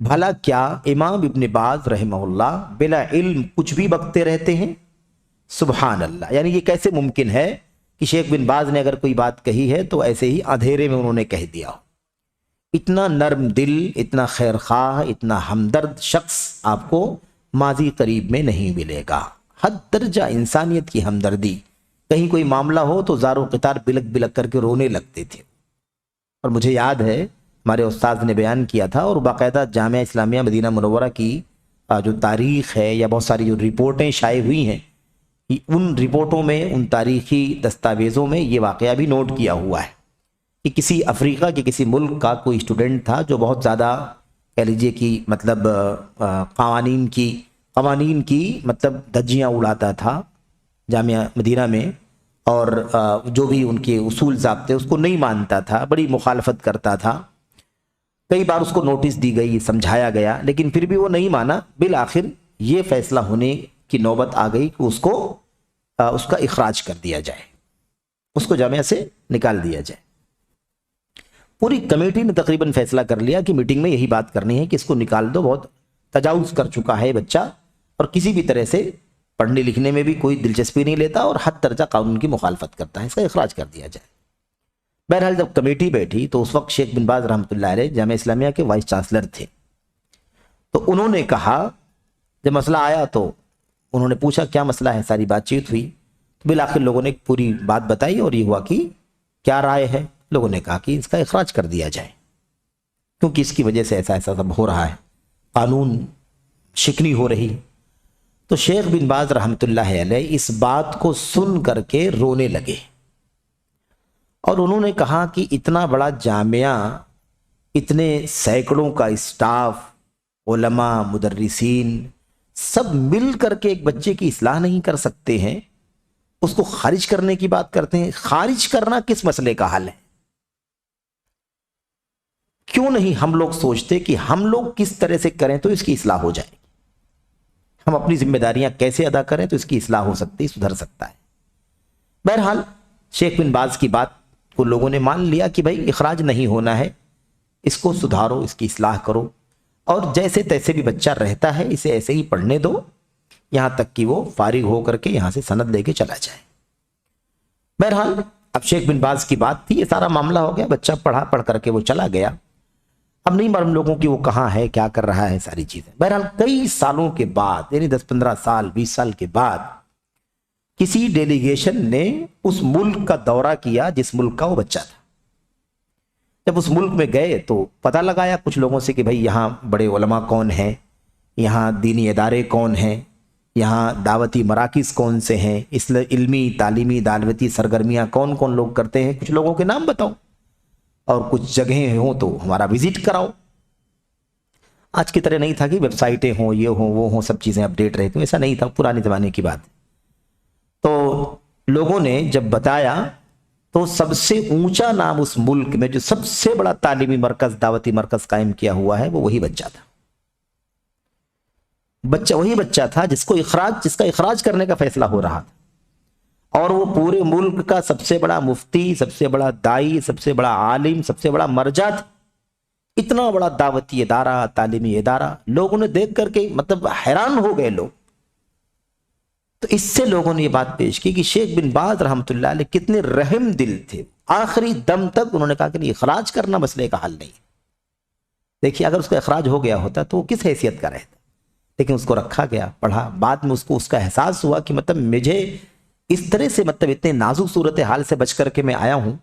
بھلا کیا امام ابن باز رحمہ اللہ بلا علم کچھ بھی بکتے رہتے ہیں؟ سبحان اللہ، یعنی یہ کیسے ممکن ہے کہ شیخ بن باز نے اگر کوئی بات کہی ہے تو ایسے ہی اندھیرے میں انہوں نے کہہ دیا ہو۔ اتنا نرم دل، اتنا خیر خواہ، اتنا ہمدرد شخص آپ کو ماضی قریب میں نہیں ملے گا۔ حد درجہ انسانیت کی ہمدردی، کہیں کوئی معاملہ ہو تو زار و قطار بلک بلک کر کے رونے لگتے تھے۔ اور مجھے یاد ہے ہمارے استاد نے بیان کیا تھا، اور باقاعدہ جامعہ اسلامیہ مدینہ منورہ کی جو تاریخ ہے یا بہت ساری جو رپورٹیں شائع ہوئی ہیں، ان رپورٹوں میں، ان تاریخی دستاویزوں میں یہ واقعہ بھی نوٹ کیا ہوا ہے کہ کسی افریقہ کے کسی ملک کا کوئی اسٹوڈنٹ تھا جو بہت زیادہ کہہ لیجیے کہ مطلب قوانین کی مطلب دھجیاں اڑاتا تھا جامعہ مدینہ میں، اور جو بھی ان کے اصول ضابطے اس کو نہیں مانتا تھا، بڑی مخالفت کرتا تھا۔ کئی بار اس کو نوٹس دی گئی، سمجھایا گیا، لیکن پھر بھی وہ نہیں مانا۔ بالآخر یہ فیصلہ ہونے کی نوبت آ گئی کہ اس کا اخراج کر دیا جائے، اس کو جامعہ سے نکال دیا جائے۔ پوری کمیٹی نے تقریباً فیصلہ کر لیا کہ میٹنگ میں یہی بات کرنی ہے کہ اس کو نکال دو، بہت تجاوز کر چکا ہے بچہ، اور کسی بھی طرح سے پڑھنے لکھنے میں بھی کوئی دلچسپی نہیں لیتا، اور حد درجہ قانون کی مخالفت کرتا ہے، اس کا اخراج کر دیا جائے۔ بہرحال جب کمیٹی بیٹھی تو اس وقت شیخ بن باز رحمۃ اللہ علیہ جامعہ اسلامیہ کے وائس چانسلر تھے، تو انہوں نے کہا، جب مسئلہ آیا تو انہوں نے پوچھا کیا مسئلہ ہے، ساری بات چیت ہوئی، تو بالآخر لوگوں نے پوری بات بتائی، اور یہ ہوا کہ کیا رائے ہے؟ لوگوں نے کہا کہ اس کا اخراج کر دیا جائے، کیونکہ اس کی وجہ سے ایسا سب ہو رہا ہے، قانون شکنی ہو رہی۔ تو شیخ بن باز رحمۃ اللہ علیہ اس بات کو سن کر کے رونے لگے، اور انہوں نے کہا کہ اتنا بڑا جامعہ، اتنے سینکڑوں کا اسٹاف، علماء، مدرسین، سب مل کر کے ایک بچے کی اصلاح نہیں کر سکتے ہیں، اس کو خارج کرنے کی بات کرتے ہیں۔ خارج کرنا کس مسئلے کا حل ہے؟ کیوں نہیں ہم لوگ سوچتے کہ ہم لوگ کس طرح سے کریں تو اس کی اصلاح ہو جائے گی، ہم اپنی ذمہ داریاں کیسے ادا کریں تو اس کی اصلاح ہو سکتی، سدھر سکتا ہے۔ بہرحال شیخ بن باز کی بات کو لوگوں نے مان لیا کہ بھائی اخراج نہیں ہونا ہے، اس کو سدھارو، اس کی اصلاح کرو، اور جیسے تیسے بھی بچہ رہتا ہے اسے ایسے ہی پڑھنے دو، یہاں تک کہ وہ فارغ ہو کر کے یہاں سے سند لے کے چلا جائے۔ بہرحال اب شیخ بن باز کی بات تھی، یہ سارا معاملہ ہو گیا، بچہ پڑھ کر کے وہ چلا گیا۔ اب نہیں معلوم لوگوں کی وہ کہاں ہے، کیا کر رہا ہے، ساری چیزیں۔ بہرحال کئی سالوں کے بعد، یعنی 10-15 سال 20 سال کے بعد، کسی ڈیلیگیشن نے اس ملک کا دورہ کیا جس ملک کا وہ بچہ تھا۔ جب اس ملک میں گئے تو پتہ لگایا کچھ لوگوں سے کہ بھائی یہاں بڑے علماء کون ہیں، یہاں دینی ادارے کون ہیں، یہاں دعوتی مراکز کون سے ہیں، علمی تعلیمی دعوتی سرگرمیاں کون کون لوگ کرتے ہیں، کچھ لوگوں کے نام بتاؤ، اور کچھ جگہیں ہوں تو ہمارا وزٹ کراؤ۔ آج کی طرح نہیں تھا کہ ویب سائٹیں ہوں، یہ ہوں وہ ہوں، سب چیزیں اپڈیٹ رہتی، ایسا نہیں تھا، پرانے زمانے کی بات۔ تو لوگوں نے جب بتایا تو سب سے اونچا نام اس ملک میں جو سب سے بڑا تعلیمی مرکز، دعوتی مرکز قائم کیا ہوا ہے، وہ وہی بچہ تھا۔ وہی بچہ تھا جس کا اخراج کرنے کا فیصلہ ہو رہا تھا، اور وہ پورے ملک کا سب سے بڑا مفتی، سب سے بڑا دائی، سب سے بڑا عالم، سب سے بڑا مرجع تھا۔ اتنا بڑا دعوتی ادارہ، تعلیمی ادارہ، لوگوں نے دیکھ کر کے مطلب حیران ہو گئے لوگ۔ تو اس سے لوگوں نے یہ بات پیش کی کہ شیخ بن باز رحمۃ اللہ علیہ کتنے رحم دل تھے، آخری دم تک انہوں نے کہا کہ اخراج کرنا مسئلے کا حل نہیں۔ دیکھیے اگر اس کا اخراج ہو گیا ہوتا تو وہ کس حیثیت کا رہتا، لیکن اس کو رکھا گیا، پڑھا، بعد میں اس کا احساس ہوا کہ مطلب مجھے اس طرح سے مطلب اتنے نازک صورتحال سے بچ کر کے میں آیا ہوں،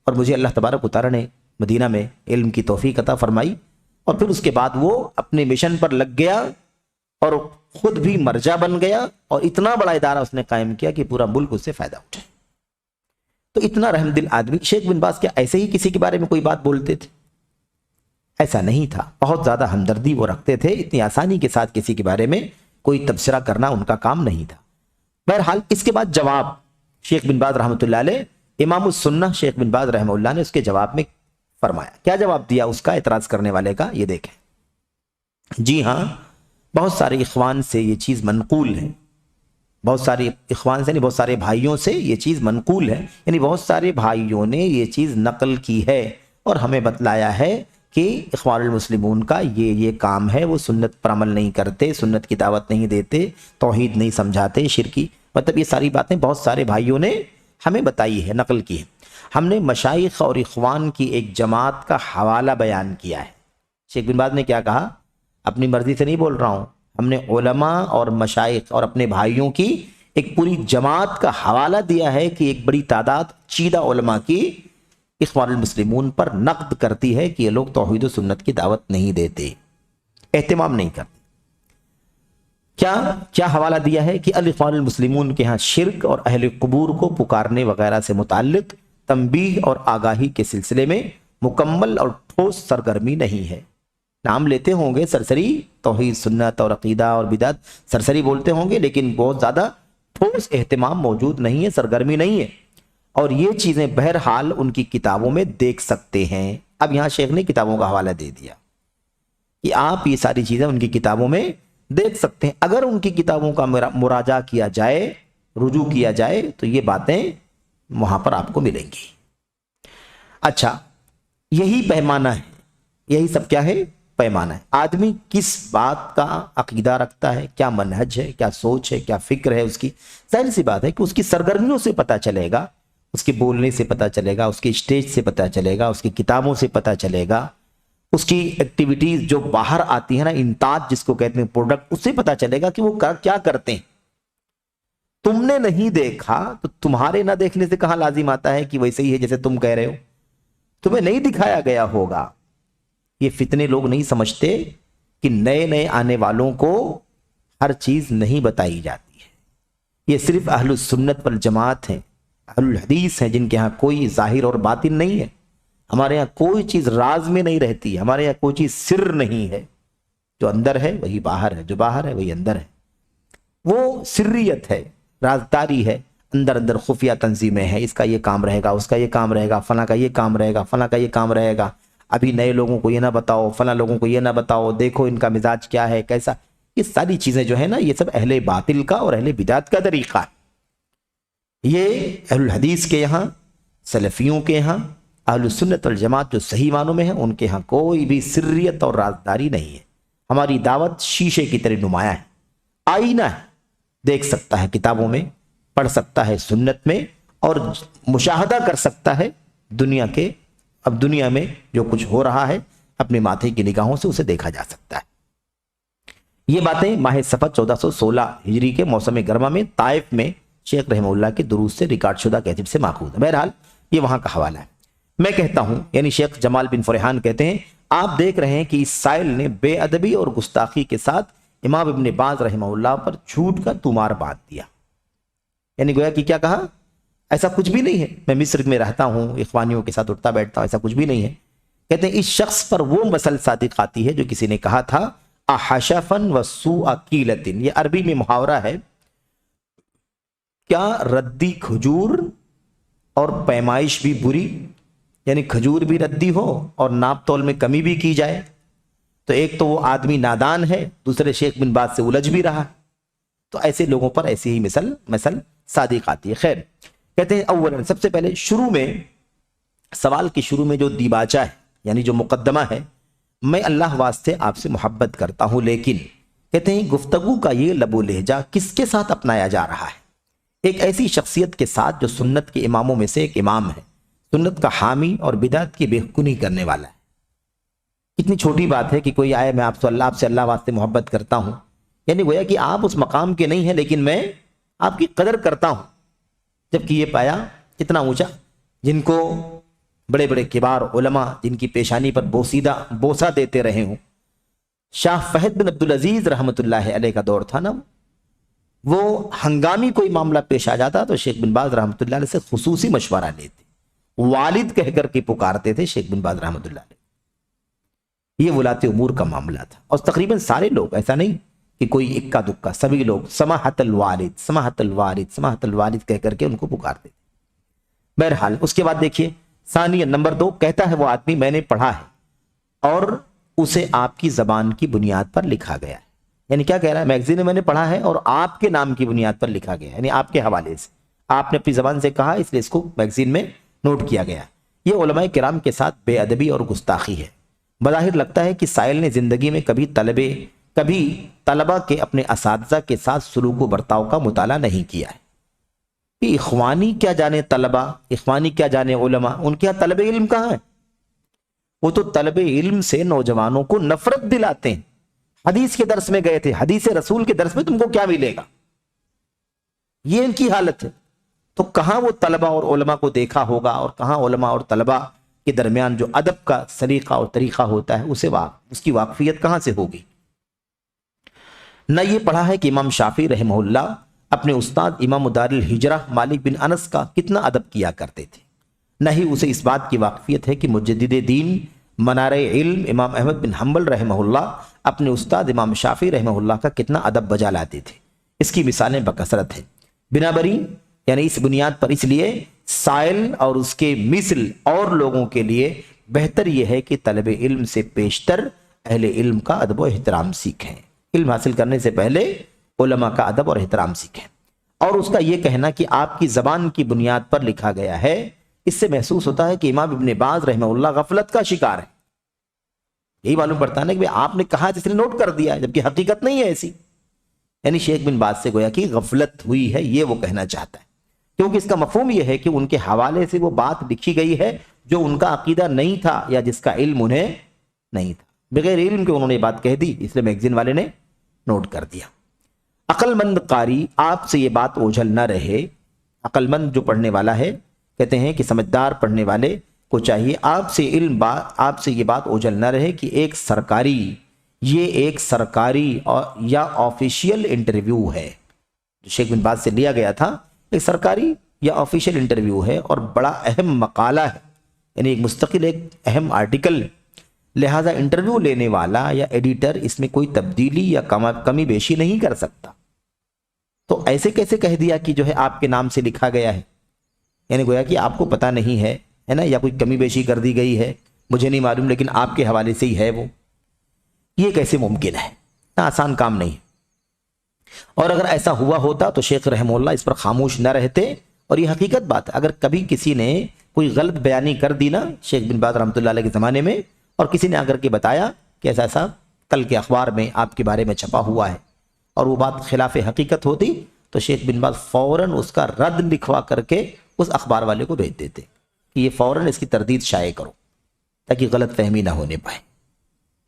اور مجھے اللہ تبارک و تعالی نے مدینہ میں علم کی توفیق عطا فرمائی، اور پھر اس کے بعد وہ اپنے مشن پر لگ گیا اور خود بھی مرجع بن گیا، اور اتنا بڑا ادارہ اس نے قائم کیا کہ پورا ملک اس سے فائدہ اٹھے۔ تو اتنا رحم دل آدمی شیخ بن باز کیا ایسے ہی کسی کے بارے میں کوئی بات بولتے تھے؟ ایسا نہیں تھا، بہت زیادہ ہمدردی وہ رکھتے تھے، اتنی آسانی کے ساتھ کسی کے بارے میں کوئی تبصرہ کرنا ان کا کام نہیں تھا۔ بہرحال اس کے بعد جواب شیخ بن باز رحمۃ اللہ علیہ، امام السنہ شیخ بن باز رحمہ اللہ نے اس کے جواب میں فرمایا، کیا جواب دیا اس کا اعتراض کرنے والے کا، یہ دیکھیں۔ جی ہاں، بہت سارے اخوان سے یہ چیز منقول ہے، بہت سارے اخوان سے نہیں، بہت سارے بھائیوں سے یہ چیز منقول ہے، یعنی بہت سارے بھائیوں نے یہ چیز نقل کی ہے اور ہمیں بتلایا ہے کہ اخوان المسلمون کا یہ کام ہے، وہ سنت پر عمل نہیں کرتے، سنت کی دعوت نہیں دیتے، توحید نہیں سمجھاتے، شرکی، مطلب یہ ساری باتیں بہت سارے بھائیوں نے ہمیں بتائی ہے، نقل کی ہے۔ ہم نے مشائخ اور اخوان کی ایک جماعت کا حوالہ بیان کیا ہے۔ شیخ بن باز نے کیا کہا؟ اپنی مرضی سے نہیں بول رہا ہوں، ہم نے علماء اور مشائخ اور اپنے بھائیوں کی ایک پوری جماعت کا حوالہ دیا ہے کہ ایک بڑی تعداد چیدہ علماء کی اخوان المسلمون پر نقد کرتی ہے کہ یہ لوگ توحید و سنت کی دعوت نہیں دیتے، اہتمام نہیں کرتے۔ کیا حوالہ دیا ہے کہ الاخوان المسلمون کے ہاں شرک اور اہل قبور کو پکارنے وغیرہ سے متعلق تنبیہ اور آگاہی کے سلسلے میں مکمل اور ٹھوس سرگرمی نہیں ہے۔ نام لیتے ہوں گے سرسری، توحید سنت اور عقیدہ اور بدعت سرسری بولتے ہوں گے، لیکن بہت زیادہ ٹھوس اہتمام موجود نہیں ہے، سرگرمی نہیں ہے، اور یہ چیزیں بہرحال ان کی کتابوں میں دیکھ سکتے ہیں۔ اب یہاں شیخ نے کتابوں کا حوالہ دے دیا کہ آپ یہ ساری چیزیں ان کی کتابوں میں دیکھ سکتے ہیں۔ اگر ان کی کتابوں کا مراجعہ کیا جائے، رجوع کیا جائے، تو یہ باتیں وہاں پر آپ کو ملیں گی۔ اچھا، یہی پیمانہ ہے، یہی سب کیا ہے؟ پیمانہ ہے۔ آدمی کس بات کا عقیدہ رکھتا ہے، کیا منہج ہے، کیا سوچ ہے، کیا فکر ہے اس کی، ظاہر سی بات ہے کہ اس کی سرگرمیوں سے پتہ چلے گا، اس کے بولنے سے پتہ چلے گا، اس کے اسٹیج سے پتہ چلے گا، اس کی کتابوں سے پتہ چلے گا، اس کی ایکٹیویٹیز جو باہر آتی ہے نا، انتاج جس کو کہتے ہیں، پروڈکٹ، اس سے پتہ چلے گا کہ وہ کیا کرتے ہیں۔ تم نے نہیں دیکھا تو تمہارے نہ دیکھنے سے کہاں لازم آتا ہے کہ ویسے ہی ہے جیسے تم کہہ رہے ہو؟ تمہیں نہیں دکھایا گیا ہوگا۔ یہ فتنے لوگ نہیں سمجھتے کہ نئے نئے آنے والوں کو ہر چیز نہیں بتائی جاتی ہے۔ یہ صرف اہل السنت والجماعت ہیں، اہل الحدیث ہیں، جن کے ہاں کوئی ظاہر اور باطن نہیں ہے۔ ہمارے ہاں کوئی چیز راز میں نہیں رہتی، ہمارے ہاں کوئی چیز سر نہیں ہے۔ جو اندر ہے وہی باہر ہے، جو باہر ہے وہی اندر ہے۔ وہ سریت ہے، رازداری ہے، اندر اندر خفیہ تنظیمیں ہیں، اس کا یہ کام رہے گا، اس کا یہ کام رہے گا، فلاں کا یہ کام رہے گا، فلاں کا یہ کام رہے گا، ابھی نئے لوگوں کو یہ نہ بتاؤ، فلاں لوگوں کو یہ نہ بتاؤ، دیکھو ان کا مزاج کیا ہے، کیسا۔ یہ ساری چیزیں جو ہے نا، یہ سب اہل باطل کا اور اہل بدعت کا طریقہ ہے۔ یہ اہل الحدیث کے یہاں، سلفیوں کے یہاں، اہل السنت والجماعت جو صحیح معنوں میں ہیں، ان کے ہاں کوئی بھی سریت اور رازداری نہیں ہے۔ ہماری دعوت شیشے کی طرح نمایاں ہے، آئینہ ہے، دیکھ سکتا ہے کتابوں میں، پڑھ سکتا ہے سنت میں، اور مشاہدہ کر سکتا ہے دنیا کے، اب دنیا میں جو کچھ ہو رہا ہے اپنے ماتھے کی نگاہوں سے اسے دیکھا جا سکتا ہے۔ یہ باتیں ماہ صفر 1416 ہجری کے موسم گرما میں طائف میں شیخ رحمہ اللہ کے دروس سے ریکارڈ شدہ کیسٹ سے ماخوذ ہے۔ بہرحال یہ وہاں کا حوالہ ہے۔ میں کہتا ہوں، یعنی شیخ جمال بن فرحان کہتے ہیں، آپ دیکھ رہے ہیں کہ اس سائل نے بے ادبی اور گستاخی کے ساتھ امام ابن باز رحمہ اللہ پر جھوٹ کا تومار باندھ دیا۔ یعنی گویا کہ کیا کہا؟ ایسا کچھ بھی نہیں ہے، میں مصر میں رہتا ہوں، اخوانیوں کے ساتھ اٹھتا بیٹھتا ہوں، ایسا کچھ بھی نہیں ہے۔ کہتے ہیں اس شخص پر وہ مثل صادق آتی ہے جو کسی نے کہا تھا، احشفن و سوء قیلتن، یہ عربی میں محاورہ ہے، کیا ردی کھجور اور پیمائش بھی بری، یعنی کھجور بھی ردی ہو اور ناپ تول میں کمی بھی کی جائے، تو ایک تو وہ آدمی نادان ہے، دوسرے شیخ بن باز سے الجھ بھی رہا، تو ایسے لوگوں پر ایسی ہی مثل صادق آتی ہے۔ خیر، کہتے ہیں اولا، سب سے پہلے شروع میں، سوال کے شروع میں جو دیباچہ ہے، یعنی جو مقدمہ ہے، میں اللہ واسطے آپ سے محبت کرتا ہوں، لیکن کہتے ہیں گفتگو کا یہ لب و لہجہ کس کے ساتھ اپنایا جا رہا ہے؟ ایک ایسی شخصیت کے ساتھ جو سنت کے اماموں میں سے ایک امام ہے، سنت کا حامی اور بدعت کی بےخونی کرنے والا ہے۔ کتنی چھوٹی بات ہے کہ کوئی آئے، میں آپ سے اللہ واسطے محبت کرتا ہوں، یعنی گویا کہ آپ اس مقام کے نہیں ہیں، لیکن میں آپ کی قدر کرتا ہوں۔ جبکہ یہ پایا اتنا اونچا، جن کو بڑے بڑے کبار علماء جن کی پیشانی پر بوسہ دیتے رہے ہوں، شاہ فہد بن عبدالعزیز رحمۃ اللہ علیہ کا دور تھا نا، وہ ہنگامی کوئی معاملہ پیش آ جاتا تو شیخ بن باز رحمۃ اللہ علیہ سے خصوصی مشورہ لیتے، والد کہہ کر کے پکارتے تھے شیخ بن باز رحمۃ اللہ علیہ۔ یہ ولاۃ امور کا معاملہ تھا، اور تقریباً سارے لوگ، ایسا نہیں کہ کوئی اکا دکا، سبھی لوگ سماحت الوالد سماحت الوالد سماحت الوالد کہہ کر کے ان کو پکارتے تھے۔ بہرحال اس کے بعد دیکھیے، ثانیہ نمبر 2، کہتا ہے وہ آدمی میں نے پڑھا ہے اور اسے آپ کی زبان کی بنیاد پر لکھا گیا ہے۔ یعنی کیا کہہ رہا ہے؟ میگزین میں نے پڑھا ہے اور آپ کے نام کی بنیاد پر لکھا گیا ہے، یعنی آپ کے حوالے سے، آپ نے اپنی زبان سے کہا، اس لیے اس کو میگزین میں نوٹ کیا گیا۔ یہ علماء کرام کے ساتھ بے ادبی اور گستاخی ہے۔ بظاہر لگتا ہے کہ سائل نے زندگی میں کبھی طلبہ کے اپنے اساتذہ کے ساتھ سلوک و برتاؤ کا مطالعہ نہیں کیا ہے. کہ اخوانی کیا جانے طلبہ، اخوانی کیا جانے علماء، ان کے یہاں طلب علم کہاں ہے؟ وہ تو طلب علم سے نوجوانوں کو نفرت دلاتے ہیں. حدیث کے درس میں گئے تھے، حدیث رسول کے درس میں تم کو کیا ملے گا، یہ ان کی حالت ہے. تو کہاں وہ طلبہ اور علماء کو دیکھا ہوگا، اور کہاں علماء اور طلبہ کے درمیان جو ادب کا سلیقہ اور طریقہ ہوتا ہے اس کی واقفیت کہاں سے ہوگی؟ نہ یہ پڑھا ہے کہ امام شافعی رحمہ اللہ اپنے استاد امام دار الہجرہ مالک بن انس کا کتنا ادب کیا کرتے تھے، نہ ہی اسے اس بات کی واقفیت ہے کہ مجدد دین منار علم امام احمد بن حنبل رحمہ اللہ اپنے استاد امام شافعی رحمہ اللہ کا کتنا ادب بجا لاتے تھے. اس کی مثالیں بکثرت ہیں. بنابری یعنی اس بنیاد پر اس لیے سائل اور اس کے مثل اور لوگوں کے لیے بہتر یہ ہے کہ طلب علم سے پیشتر اہل علم کا ادب و احترام سیکھیں. علم حاصل کرنے سے پہلے علماء کا ادب اور احترام سیکھیں. اور اس کا یہ کہنا کہ آپ کی زبان کی بنیاد پر لکھا گیا ہے، اس سے محسوس ہوتا ہے کہ امام ابن باز رحمہ اللہ غفلت کا شکار ہے. یہی معلوم پڑتا ہے کہ آپ نے کہا جس نے نوٹ کر دیا، جبکہ حقیقت نہیں ہے ایسی. یعنی شیخ بن باز سے گویا کہ غفلت ہوئی ہے، یہ وہ کہنا چاہتا ہے. کیونکہ اس کا مفہوم یہ ہے کہ ان کے حوالے سے وہ بات لکھی گئی ہے جو ان کا عقیدہ نہیں تھا یا جس کا علم انہیں نہیں تھا. بغیر علم کے انہوں نے یہ بات کہہ دی، اس لیے میگزین والے نے نوٹ کر دیا. عقل مند قاری آپ سے یہ بات اوجھل نہ رہے. عقل مند جو پڑھنے والا ہے، کہتے ہیں کہ سمجھدار پڑھنے والے کو چاہیے آپ سے یہ بات اوجھل نہ رہے کہ یہ ایک سرکاری یا آفیشیل انٹرویو ہے. جو شیخ بن باز سے لیا گیا تھا ایک سرکاری یا آفیشیل انٹرویو ہے اور بڑا اہم مقالہ ہے، یعنی ایک مستقل ایک اہم آرٹیکل. لہذا انٹرویو لینے والا یا ایڈیٹر اس میں کوئی تبدیلی یا کمی بیشی نہیں کر سکتا. تو ایسے کیسے کہہ دیا کہ جو ہے آپ کے نام سے لکھا گیا ہے؟ یعنی گویا کہ آپ کو پتہ نہیں ہے نا، یا کوئی کمی بیشی کر دی گئی ہے، مجھے نہیں معلوم، لیکن آپ کے حوالے سے ہی ہے وہ. یہ کیسے ممکن ہے؟ آسان کام نہیں. اور اگر ایسا ہوا ہوتا تو شیخ رحمہ اللہ اس پر خاموش نہ رہتے. اور یہ حقیقت بات ہے، اگر کبھی کسی نے کوئی غلط بیانی کر دی نا شیخ بن باز رحمۃ اللہ علیہ کے زمانے میں، اور کسی نے اگر کے بتایا کہ ایسا کل کے اخبار میں آپ کے بارے میں چھپا ہوا ہے، اور وہ بات خلاف حقیقت ہوتی، تو شیخ بن باز فوراً اس کا رد لکھوا کر کے اس اخبار والے کو بھیج دیتے کہ یہ فوراً اس کی تردید شائع کرو تاکہ غلط فہمی نہ ہونے پائے.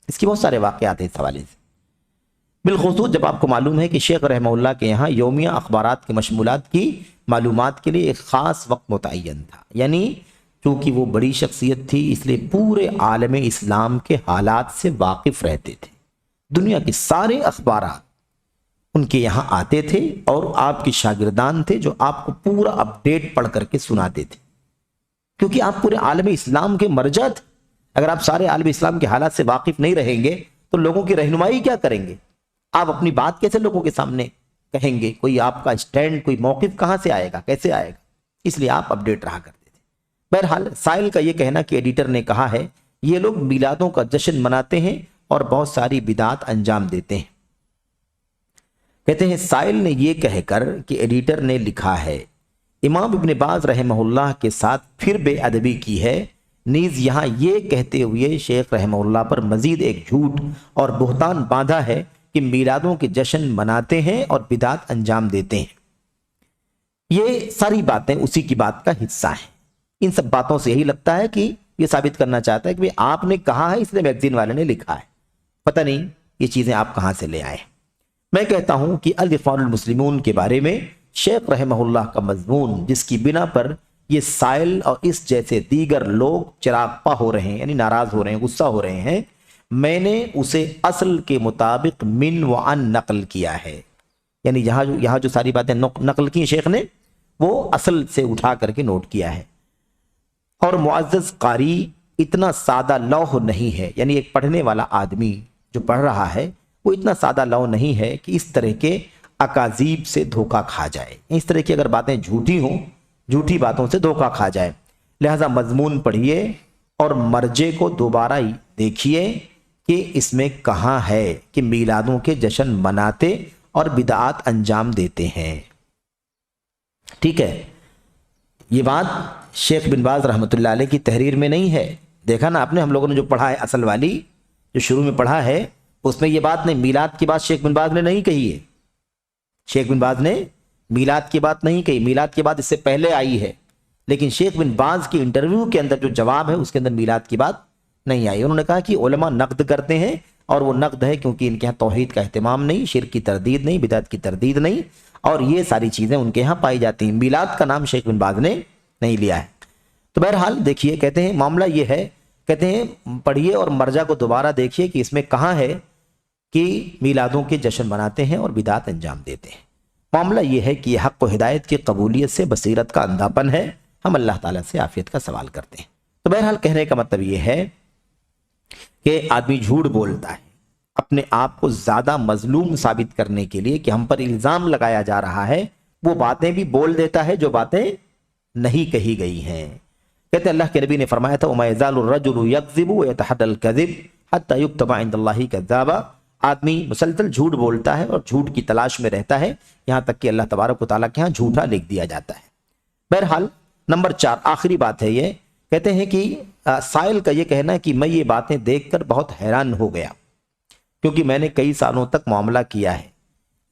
اس کی بہت سارے واقعات ہیں اس حوالے سے. بالخصوص جب آپ کو معلوم ہے کہ شیخ رحمہ اللہ کے یہاں یومیہ اخبارات کے مشمولات کی معلومات کے لیے ایک خاص وقت متعین تھا. یعنی چونکہ وہ بڑی شخصیت تھی اس لیے پورے عالم اسلام کے حالات سے واقف رہتے تھے. دنیا کے سارے اخبارات ان کے یہاں آتے تھے اور آپ کے شاگردان تھے جو آپ کو پورا اپڈیٹ پڑھ کر کے سناتے تھے، کیونکہ آپ پورے عالم اسلام کے مرجع تھے. اگر آپ سارے عالم اسلام کے حالات سے واقف نہیں رہیں گے تو لوگوں کی رہنمائی کیا کریں گے؟ آپ اپنی بات کیسے لوگوں کے سامنے کہیں گے؟ کوئی آپ کا اسٹینڈ، کوئی موقف کہاں سے آئے گا، کیسے آئے گا؟ اس لیے آپ اپڈیٹ رہا کرتے تھے. بہرحال سائل کا یہ کہنا کہ ایڈیٹر نے کہا ہے یہ لوگ میلادوں کا جشن مناتے ہیں اور بہت ساری بدعات انجام دیتے ہیں. کہتے ہیں سائل نے یہ کہہ کر کہ ایڈیٹر نے لکھا ہے امام ابن باز رحمہ اللہ کے ساتھ پھر بے ادبی کی ہے، نیز یہاں یہ کہتے ہوئے شیخ رحمہ اللہ پر مزید ایک جھوٹ اور بہتان باندھا ہے کہ میلادوں کے جشن مناتے ہیں اور بدعات انجام دیتے ہیں. یہ ساری باتیں اسی کی بات کا حصہ ہیں. ان سب باتوں سے یہی لگتا ہے کہ یہ ثابت کرنا چاہتا ہے کہ آپ نے کہا ہے اس لیے میگزین والے نے لکھا ہے. پتہ نہیں یہ چیزیں آپ کہاں سے لے آئے. میں کہتا ہوں کہ الاخوان المسلمون کے بارے میں شیخ رحمہ اللہ کا مضمون جس کی بنا پر یہ سائل اور اس جیسے دیگر لوگ چراغپا ہو رہے ہیں، یعنی ناراض ہو رہے ہیں، غصہ ہو رہے ہیں، میں نے اسے اصل کے مطابق من و عن نقل کیا ہے. یعنی یہاں جو ساری باتیں نقل کی شیخ نے وہ اصل سے اٹھا کر کے نوٹ کیا ہے. اور معزز قاری اتنا سادہ لوح نہیں ہے، یعنی ایک پڑھنے والا آدمی جو پڑھ رہا ہے وہ اتنا سادہ لوح نہیں ہے کہ اس طرح کے اکاذیب سے دھوکہ کھا جائے، اس طرح کی اگر باتیں جھوٹی ہوں، جھوٹی باتوں سے دھوکہ کھا جائے. لہذا مضمون پڑھیے اور مرجع کو دوبارہ دیکھیے کہ اس میں کہاں ہے کہ میلادوں کے جشن مناتے اور بدعات انجام دیتے ہیں. ٹھیک ہے، یہ بات شیخ بن باز رحمۃ اللہ علیہ کی تحریر میں نہیں ہے، دیکھا نا آپ نے، ہم لوگوں نے جو پڑھا ہے اصل والی جو شروع میں پڑھا ہے اس میں یہ بات نہیں، میلاد کی بات شیخ بن باز نے نہیں کہی ہے، شیخ بن باز نے میلاد کی بات نہیں کہی، میلاد کی بات اس سے پہلے آئی ہے، لیکن شیخ بن باز کی انٹرویو کے اندر جو جواب ہے اس کے اندر میلاد کی بات نہیں آئی۔ انہوں نے کہا کہ علماء نقد کرتے ہیں، اور وہ نقد ہے کیونکہ ان کے ہاں توحید کا اہتمام نہیں، شرک کی تردید نہیں، بدعت کی تردید نہیں، اور یہ ساری چیزیں ان کے ہاں پائی جاتی ہیں۔ میلاد کا نام شیخ بن باز نے نہیں لیا ہے۔ تو بہرحال دیکھیے، کہتے ہیں معاملہ یہ ہے، کہتے ہیں پڑھیے اور مرجع کو دوبارہ دیکھیے کہ اس میں کہاں ہے کہ میلادوں کے جشن مناتے ہیں اور بدعت انجام دیتے ہیں۔ معاملہ یہ ہے کہ یہ حق و ہدایت کی قبولیت سے بصیرت کا اندھاپن ہے، ہم اللہ تعالیٰ سے عافیت کا سوال کرتے ہیں۔ تو بہرحال کہنے کا مطلب یہ ہے کہ آدمی جھوٹ بولتا ہے اپنے آپ کو زیادہ مظلوم ثابت کرنے کے لیے کہ ہم پر الزام لگایا جا رہا ہے، وہ باتیں بھی بول دیتا ہے جو باتیں نہیں کہی گئی ہیں۔ کہتے ہیں اللہ کے نبی نے فرمایا تھا وَمَا يَزَالُ الرَّجُلُ يَكْذِبُ وَيَتَحَدَّى الْكَذِبَ حَتَّى يُكْتَبَ عِندَ اللَّهِ كَذَّابًا۔ آدمی مسلسل جھوٹ بولتا ہے اور جھوٹ کی تلاش میں رہتا ہے یہاں تک کہ اللہ تبارک و تعالیٰ کے ہاں جھوٹا لکھ دیا جاتا ہے۔ بہرحال نمبر 4 آخری بات ہے یہ، کہتے ہیں کہ سائل کا یہ کہنا ہے کہ میں یہ باتیں دیکھ کر بہت حیران ہو گیا کیونکہ میں نے کئی سالوں تک معاملہ کیا ہے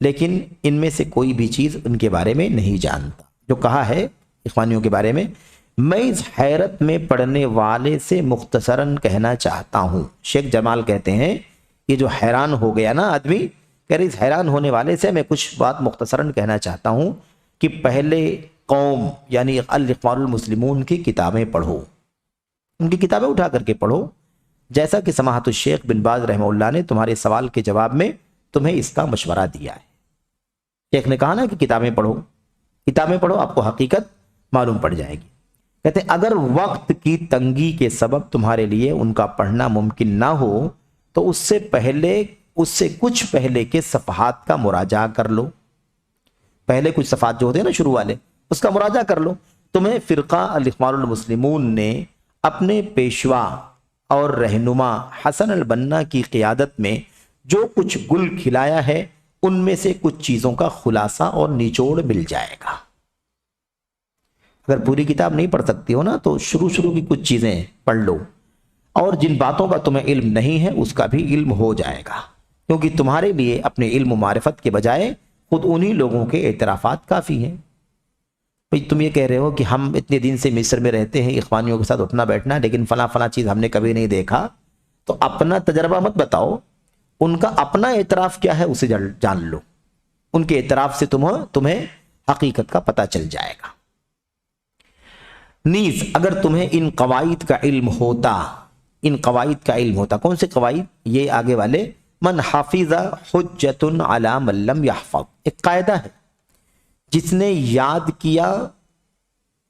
لیکن ان میں سے کوئی بھی چیز ان کے بارے میں نہیں جانتا۔ جو کہا ہے اخوانیوں کے بارے میں، میں اس حیرت میں پڑھنے والے سے مختصراً کہنا چاہتا ہوں۔ شیخ جمال کہتے ہیں یہ جو حیران ہو گیا نا آدمی، کہہ رہے اس حیران ہونے والے سے میں کچھ بات مختصراً کہنا چاہتا ہوں کہ پہلے قوم یعنی الاخوان المسلمون کی کتابیں پڑھو، ان کی کتابیں اٹھا کر کے پڑھو، جیسا کہ سماحت الشیخ بن باز رحمہ اللہ نے تمہارے سوال کے جواب میں تمہیں اس کا مشورہ دیا ہے۔ شیخ نے کہا نا کہ کتابیں پڑھو، کتابیں پڑھو، آپ کو حقیقت معلوم پڑ جائے گی۔ کہتے ہیں اگر وقت کی تنگی کے سبب تمہارے لیے ان کا پڑھنا ممکن نہ ہو تو اس سے کچھ پہلے کے صفحات کا مراجعہ کر لو، پہلے کچھ صفحات جو ہوتے ہیں نا شروع والے، اس کا مراجعہ کر لو۔ تمہیں فرقہ الاخوان المسلمون نے اپنے پیشوا اور رہنما حسن البنا کی قیادت میں جو کچھ گل کھلایا ہے ان میں سے کچھ چیزوں کا خلاصہ اور نچوڑ مل جائے گا۔ اگر پوری کتاب نہیں پڑھ سکتی ہو نا تو شروع کی کچھ چیزیں پڑھ لو، اور جن باتوں کا تمہیں علم نہیں ہے اس کا بھی علم ہو جائے گا، کیونکہ تمہارے لیے اپنے علم و معرفت کے بجائے خود انہی لوگوں کے اعترافات کافی ہیں۔ بھئی تم یہ کہہ رہے ہو کہ ہم اتنے دن سے مصر میں رہتے ہیں، اخوانیوں کے ساتھ اٹھنا بیٹھنا، لیکن فلاں چیز ہم نے کبھی نہیں دیکھا، تو اپنا تجربہ مت بتاؤ، ان کا اپنا اعتراف کیا ہے اسے جان لو، ان کے اعتراف سے تمہیں حقیقت کا پتہ چل جائے گا۔ نیز اگر تمہیں ان قواعد کا علم ہوتا، کون سے قواعد؟ یہ آگے والے، من حافظ حجت علی من لم یحفظ، ایک قاعدہ ہے، جس نے یاد کیا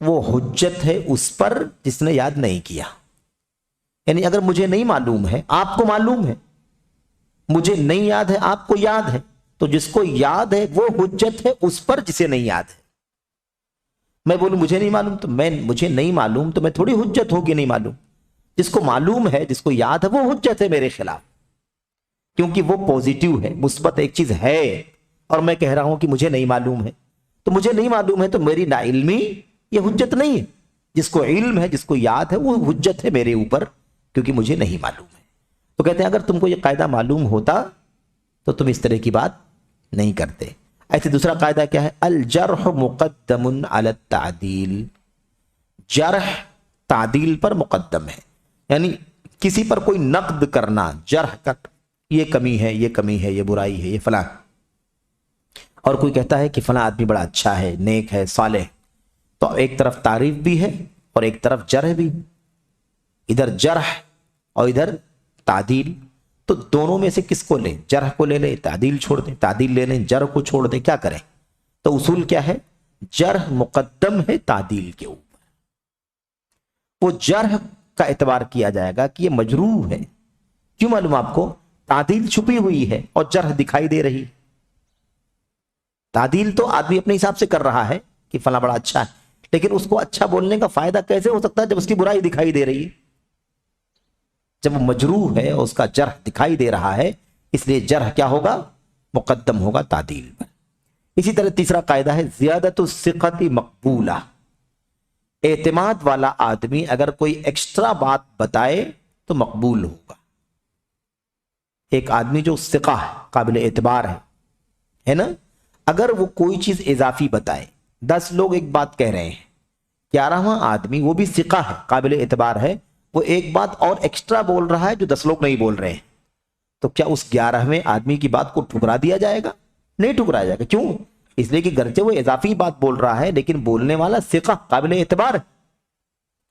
وہ حجت ہے اس پر جس نے یاد نہیں کیا۔ یعنی اگر مجھے نہیں معلوم ہے، آپ کو معلوم ہے، مجھے نہیں یاد ہے، آپ کو یاد ہے، تو جس کو یاد ہے وہ حجت ہے اس پر جسے نہیں یاد ہے۔ میں بولوں مجھے نہیں معلوم تو مجھے نہیں معلوم تو میں تھوڑی حجت ہوگی نہیں معلوم، جس کو معلوم ہے، جس کو یاد ہے، وہ حجت ہے میرے خلاف، کیونکہ وہ پوزیٹیو ہے، مثبت ایک چیز ہے، اور میں کہہ رہا ہوں کہ مجھے نہیں معلوم ہے، تو مجھے نہیں معلوم ہے تو میری نا علمی یہ حجت نہیں ہے، جس کو علم ہے، جس کو یاد ہے، وہ حجت ہے میرے اوپر، کیونکہ مجھے نہیں معلوم ہے۔ تو کہتے ہیں اگر تم کو یہ قاعدہ معلوم ہوتا تو تم اس طرح کی بات نہیں کرتے۔ ایسے دوسرا قاعدہ کیا ہے؟ الجرح مقدم علی التعدیل، جرح تعدیل پر مقدم ہے، یعنی کسی پر کوئی نقد کرنا، جرح کا یہ کمی ہے، یہ کمی ہے، یہ برائی ہے، یہ فلاں، اور کوئی کہتا ہے کہ فلاں آدمی بڑا اچھا ہے، نیک ہے، صالح، تو ایک طرف تعریف بھی ہے اور ایک طرف جرح بھی، ادھر جرح اور ادھر تعدیل، تو دونوں میں سے کس کو لیں؟ جرح کو لے لیں، تعدیل چھوڑ دیں، تعدیل لے لیں، جرح کو چھوڑ دیں، کیا کریں؟ تو اصول کیا ہے؟ جرح مقدم ہے تعدیل کے اوپر، وہ جرح کا اعتبار کیا جائے گا کہ یہ مجروح ہے، کیوں معلوم آپ کو؟ تعدیل چھپی ہوئی ہے اور جرح دکھائی دے رہی۔ تعدیل تو آدمی اپنے حساب سے کر رہا ہے کہ فلاں بڑا اچھا ہے، لیکن اس کو اچھا بولنے کا فائدہ کیسے ہو سکتا ہے جب اس کی برائی دکھائی دے رہی ہے؟ جب وہ مجروح ہے اور اس کا جرح دکھائی دے رہا ہے، اس لیے جرح کیا ہوگا؟ مقدم ہوگا تعدیل پر۔ اسی طرح تیسرا قاعدہ ہے زیادت الثقۃ مقبولہ، اعتماد والا آدمی اگر کوئی ایکسٹرا بات بتائے تو مقبول ہوگا. ایک آدمی جو ثقہ ہے، قابل اعتبار ہے نا، اگر وہ کوئی چیز اضافی بتائے، 10 لوگ ایک بات کہہ رہے ہیں، 11واں آدمی وہ بھی ثقہ ہے، قابل اعتبار ہے، وہ ایک بات اور ایکسٹرا بول رہا ہے جو 10 لوگ نہیں بول رہے ہیں، تو کیا اس 11ویں آدمی کی بات کو ٹھکرا دیا جائے گا؟ نہیں ٹھکرایا جائے گا. کیوں؟ اس لیے کہ گرچہ وہ اضافی بات بول رہا ہے لیکن بولنے والا ثقہ، قابل اعتبار ہے،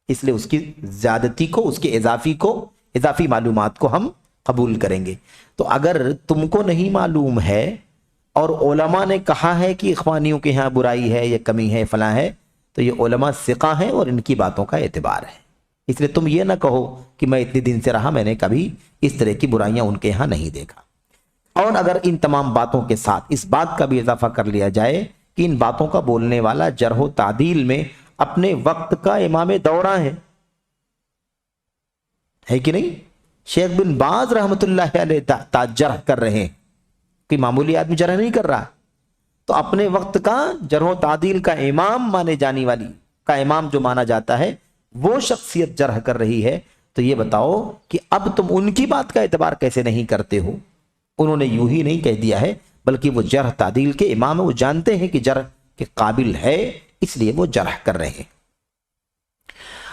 اس لیے اس کی زیادتی کو، اس کے اضافی معلومات کو ہم قبول کریں گے. تو اگر تم کو نہیں معلوم ہے اور علماء نے کہا ہے کہ اخوانیوں کے ہاں برائی ہے یا کمی ہے فلاں ہے، تو یہ علماء ثقہ ہیں اور ان کی باتوں کا اعتبار ہے. اس لیے تم یہ نہ کہو کہ میں اتنے دن سے رہا، میں نے کبھی اس طرح کی برائیاں ان کے ہاں نہیں دیکھا. اور اگر ان تمام باتوں کے ساتھ اس بات کا بھی اضافہ کر لیا جائے کہ ان باتوں کا بولنے والا جرح و تعدیل میں اپنے وقت کا امام دورہ ہے کہ نہیں؟ شیخ بن باز رحمت اللہ علیہ جرح کر رہے ہیں کہ معمولی آدمی جرح نہیں کر رہا، تو اپنے وقت کا جرح و تعدیل کا امام مانے جانے والی کا امام جو مانا جاتا ہے وہ شخصیت جرح کر رہی ہے. تو یہ بتاؤ کہ اب تم ان کی بات کا اعتبار کیسے نہیں کرتے ہو؟ انہوں نے یوں ہی نہیں کہہ دیا ہے بلکہ وہ جرح تعدیل کے امام ہیں، وہ جانتے ہیں کہ جرح کے قابل ہے، اس لیے وہ جرح کر رہے ہیں.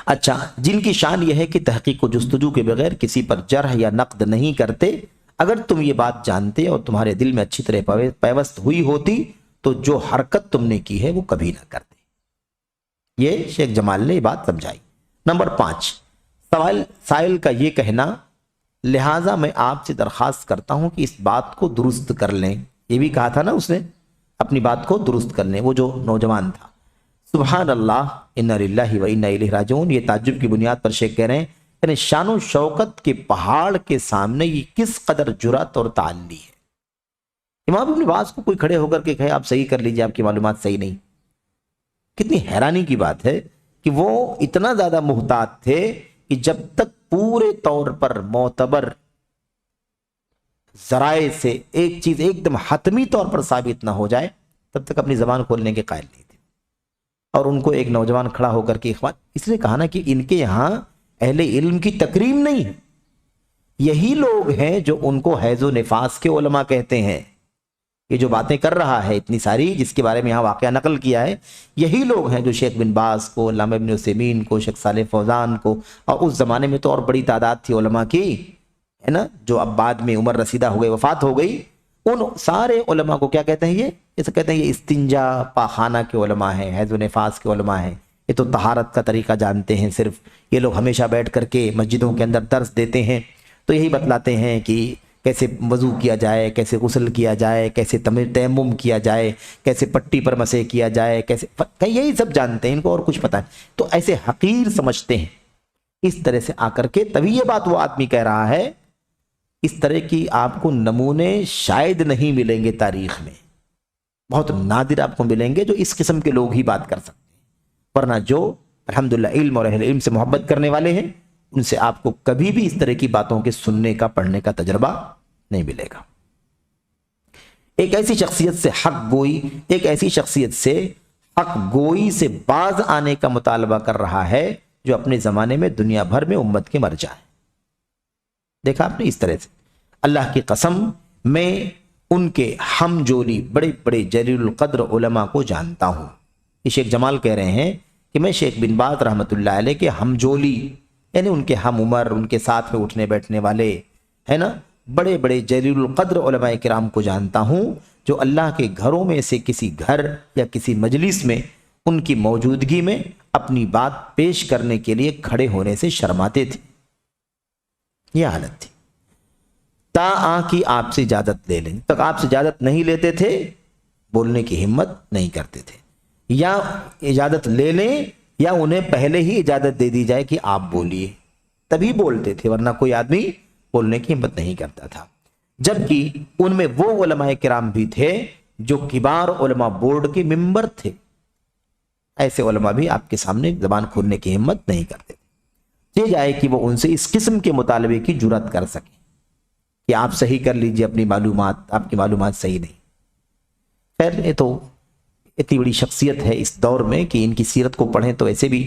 اچھا، جن کی شان یہ ہے کہ تحقیق و جستجو کے بغیر کسی پر جرح یا نقد نہیں کرتے، اگر تم یہ بات جانتے اور تمہارے دل میں اچھی طرح پیوست ہوئی ہوتی تو جو حرکت تم نے کی ہے وہ کبھی نہ کرتے. یہ شیخ جمال نے یہ بات سمجھائی. نمبر 5، سائل کا یہ کہنا، لہٰذا میں آپ سے درخواست کرتا ہوں کہ اس بات کو درست کر لیں. یہ بھی کہا تھا نا اس نے، اپنی بات کو درست کر لیں، وہ جو نوجوان تھا. سبحان اللہ، انا للہ و انا الیہ راجعون. یہ تعجب کی بنیاد پر شیخ کہہ رہے ہیں یعنی شان و شوکت کے پہاڑ کے سامنے یہ کس قدر جرات اور تعلی ہے. امام ابن باز کو کوئی کھڑے ہو کر کے کہے آپ صحیح کر لیجئے، آپ کی معلومات صحیح نہیں. کتنی حیرانی کی بات ہے کہ وہ اتنا زیادہ محتاط تھے کہ جب تک پورے طور پر معتبر ذرائع سے ایک چیز ایک دم حتمی طور پر ثابت نہ ہو جائے تب تک اپنی زبان کھولنے کے قائل نہیں تھے. اور ان کو ایک نوجوان کھڑا ہو کر کے اخوان، اس لیے کہا نا کہ ان کے یہاں اہل علم کی تکریم نہیں ہے. یہی لوگ ہیں جو ان کو حیض و نفاس کے علماء کہتے ہیں. یہ جو باتیں کر رہا ہے اتنی ساری جس کے بارے میں یہاں واقعہ نقل کیا ہے، یہی لوگ ہیں جو شیخ بن باز کو، علامہ ابن عثیمین کو، شیخ صالح فوزان کو، اور اس زمانے میں تو اور بڑی تعداد تھی علماء کی، ہے نا، جو اب بعد میں عمر رسیدہ ہو گئے، وفات ہو گئی. ان سارے علماء کو کیا کہتے ہیں؟ یہ اسے کہتے ہیں یہ استنجا پاخانہ کے علماء ہیں، حیض و نفاس کے علماء ہیں. یہ تو طہارت کا طریقہ جانتے ہیں صرف. یہ لوگ ہمیشہ بیٹھ کر کے مسجدوں کے اندر درس دیتے ہیں، تو یہی بتلاتے ہیں کہ کیسے وضو کیا جائے، کیسے غسل کیا جائے، کیسے تیمم کیا جائے، کیسے پٹی پر مسح کیا جائے، کیسے، یہی سب جانتے ہیں، ان کو اور کچھ پتہ ہے. تو ایسے حقیر سمجھتے ہیں اس طرح سے آ کر کے. تبھی یہ بات وہ آدمی کہہ رہا ہے. اس طرح کی آپ کو نمونے شاید نہیں ملیں گے تاریخ میں، بہت نادر آپ کو ملیں گے جو اس قسم کے لوگ ہی بات کر سکتے ہیں. ورنہ جو الحمدللہ علم اور اہل علم سے محبت کرنے والے ہیں ان سے آپ کو کبھی بھی اس طرح کی باتوں کے سننے کا، پڑھنے کا تجربہ نہیں ملے گا. ایک ایسی شخصیت سے حق گوئی سے باز آنے کا مطالبہ کر رہا ہے جو اپنے زمانے میں دنیا بھر میں امت کے مرجع ہے. دیکھا آپ نے اس طرح سے. اللہ کی قسم میں ان کے ہم جولی بڑے بڑے جلیل القدر علماء کو جانتا ہوں. یہ شیخ جمال کہہ رہے ہیں کہ میں شیخ بن باز رحمت اللہ علیہ کے ہم جولی یعنی ان کے ہم عمر، ان کے ساتھ میں اٹھنے بیٹھنے والے، ہے نا، بڑے بڑے جلیل القدر علماء کرام کو جانتا ہوں جو اللہ کے گھروں میں سے کسی گھر یا کسی مجلس میں ان کی موجودگی میں اپنی بات پیش کرنے کے لیے کھڑے ہونے سے شرماتے تھے. یہ حالت تھی. تا آ کی آپ سے اجازت لے لیں تک آپ سے اجازت نہیں لیتے تھے، بولنے کی ہمت نہیں کرتے تھے. یا اجازت لے لیں یا انہیں پہلے ہی اجازت دے دی جائے کہ آپ بولیے، تبھی بولتے تھے، ورنہ کوئی آدمی بولنے کی ہمت نہیں کرتا تھا. جبکہ ان میں وہ علماء کرام بھی تھے جو کبار علماء بورڈ کے ممبر تھے. ایسے علماء بھی آپ کے سامنے زبان کھولنے کی ہمت نہیں کرتے. یہ جائے کہ وہ ان سے اس قسم کے مطالبے کی جرات کر سکیں کہ آپ صحیح کر لیجئے اپنی معلومات، آپ کی معلومات صحیح نہیں. خیر، یہ تو اتنی بڑی شخصیت ہے اس دور میں کہ ان کی سیرت کو پڑھیں تو ایسے بھی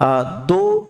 2